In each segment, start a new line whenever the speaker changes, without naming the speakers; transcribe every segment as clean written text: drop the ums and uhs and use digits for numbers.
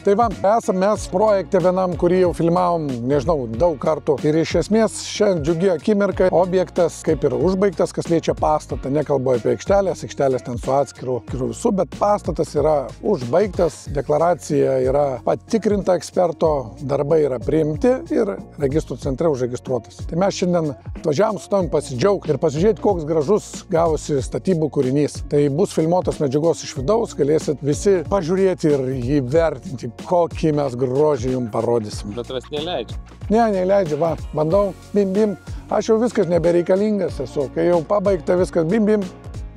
Tai va, esame mes projekte vienam, kurį jau filmavom, nežinau, daug kartų. Ir iš esmės šiandien džiugi akimirka, objektas kaip ir užbaigtas, kas liečia pastatą. Nekalbu apie aikštelės ten su atskiru visų, bet pastatas yra užbaigtas, deklaracija yra patikrinta eksperto, darbai yra priimti ir registrų centre užregistruotas. Tai mes šiandien atvažiavom su tavim pasidžiaugti ir pasižiūrėti, koks gražus gavosi statybų kūrinys. Tai bus filmuotos medžiagos iš vidaus, galėsit visi pažiūrėti ir įvertinti, kokį mes grožį jums parodysim.
Bet tavęs neleidžia.
Ne, neleidžia, va, bandau, bim. Aš jau viskas nebereikalingas esu, kai jau pabaigta viskas, bim.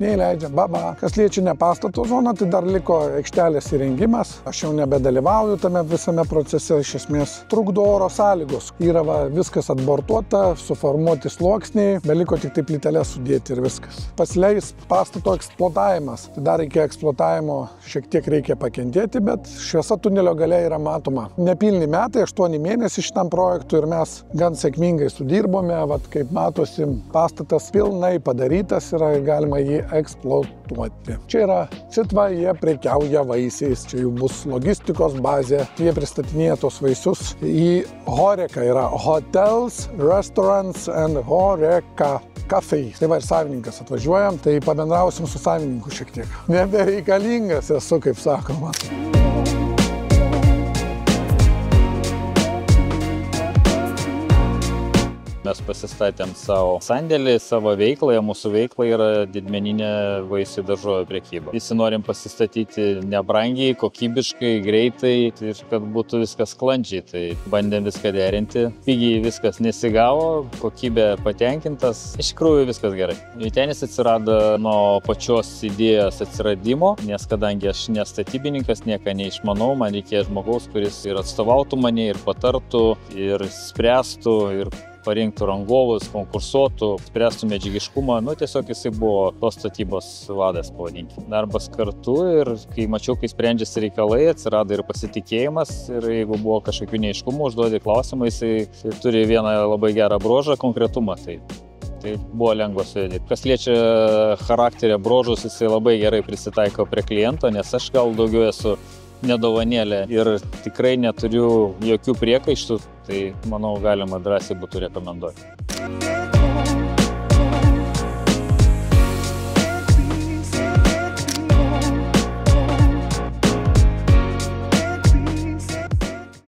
Neįleidžia, baba. Kas liečia ne pastato zoną, tai dar liko aikštelės įrengimas. Aš jau nebedalyvauju tame visame procese, iš esmės trukdo oro sąlygos. Yra viskas atbortuota, suformuoti sluoksniai, beliko tik tai plyteles sudėti ir viskas. Pasileis pastato eksploatavimas. Tai dar iki eksploatavimo šiek tiek reikia pakentėti, bet šviesa tunelio gale yra matoma. Nepilni metai, 8 mėnesiai šitam projektui ir mes gan sėkmingai sudirbome. Vat, kaip matosi, pastatas pilnai padarytas yra ir galima jį eksploatuoti. Čia yra Citva, jie prekiauja vaisiais, čia jų bus logistikos bazė, jie pristatinėja tos vaisius į Horeką, yra Hotels, Restaurants and Horeca Cafe. Tai va ir savininkas atvažiuojam, tai pabendrausim su savininku šiek tiek. Nebereikalingas esu, kaip sakoma.
Mes pasistatėm savo sandėlį, savo veiklą, mūsų veikla yra didmeninė vaisių daržovių prekyba. Visi norim pasistatyti nebrangiai, kokybiškai, greitai ir kad būtų viskas sklandžiai. Tai bandėm viską derinti, pigiai viskas nesigavo, kokybė patenkintas, iš tikrųjų viskas gerai. Vytenis atsirado nuo pačios idėjos atsiradimo, nes kadangi aš nestatybininkas, nieko neišmanau, man reikėjo žmogaus, kuris ir atstovautų mane, ir patartų, ir spręstų, ir parinktų rangovus, konkursuotų, spręstų medžiagiškumą. Tiesiog jisai buvo tos statybos vadas, pavadinkim. Darbas kartu ir kai mačiau, kai sprendžiasi reikalai, atsirado ir pasitikėjimas ir jeigu buvo kažkokių neaiškumų, užduodi klausimą, jisai turi vieną labai gerą bruožą, konkretumą. Tai buvo lengva su juo. Kas liečia charakterio bruožus, jisai labai gerai prisitaiko prie kliento, nes aš gal daugiau esu nedovanėlė ir tikrai neturiu jokių priekaištų, tai manau galima drąsiai būtų rekomenduoti.